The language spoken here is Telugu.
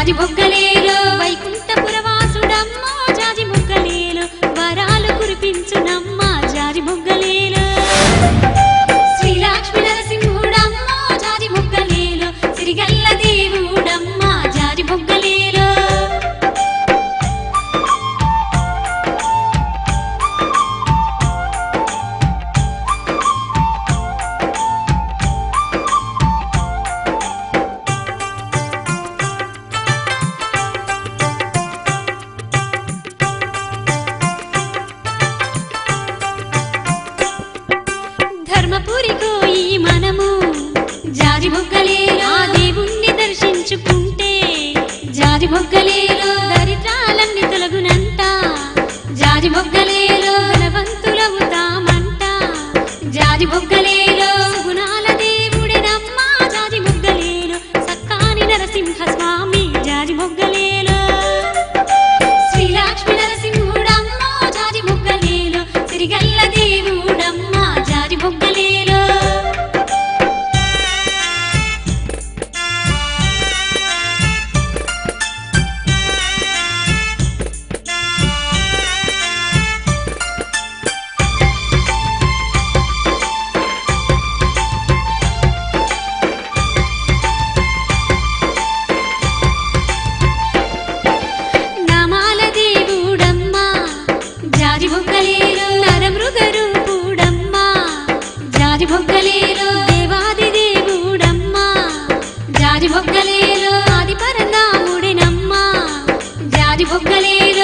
జాజి బొగ్గలేలో వైకుంఠపురవాసుడమ్మా జాజి బొగ్గలేలో వరాలు కురిపించునమ్మా జాజి బొగ్గలేలో శ్రీలక్ష్మీ నరసింహుడమ్మా జాజి బొగ్గలేలో సిరిగల్ల దేవుడమ్మా జాజి బొగ్గలేలో ధర్మపురికో ఈ మనము జాజి బొగ్గలేలో ఆ దేవుణ్ణి దర్శించుకుంటే జాజి బొగ్గలేలో దరిద్రాలన్నీ తొలగునంట జాజి బొగ్గలేలో ధనవంతులవుతామంట జాజి బొగ్గలేలో గుణాల దేవుడెనమ్మా జాజి బొగ్గలేలో సక్కాని నరసింహ స్వామి జాజి బొగ్గలేలో శ్రీలక్ష్మీ నరసింహుడమ్మా జాజి బొగ్గలేలో సిరిగల్ల దేవుడమ్మా జాజి బొగ్గలేలో నామాల దేవుడమ్మా జాజి బొగ్గలేలో నరమృగరూపుడమ్మా జాజి బొగ్గలేలో దేవాది దేవుడమ్మా జాజి బొగ్గలేలో ఆది పరనాముడెనమ్మా జాజి బొగ్గలేలో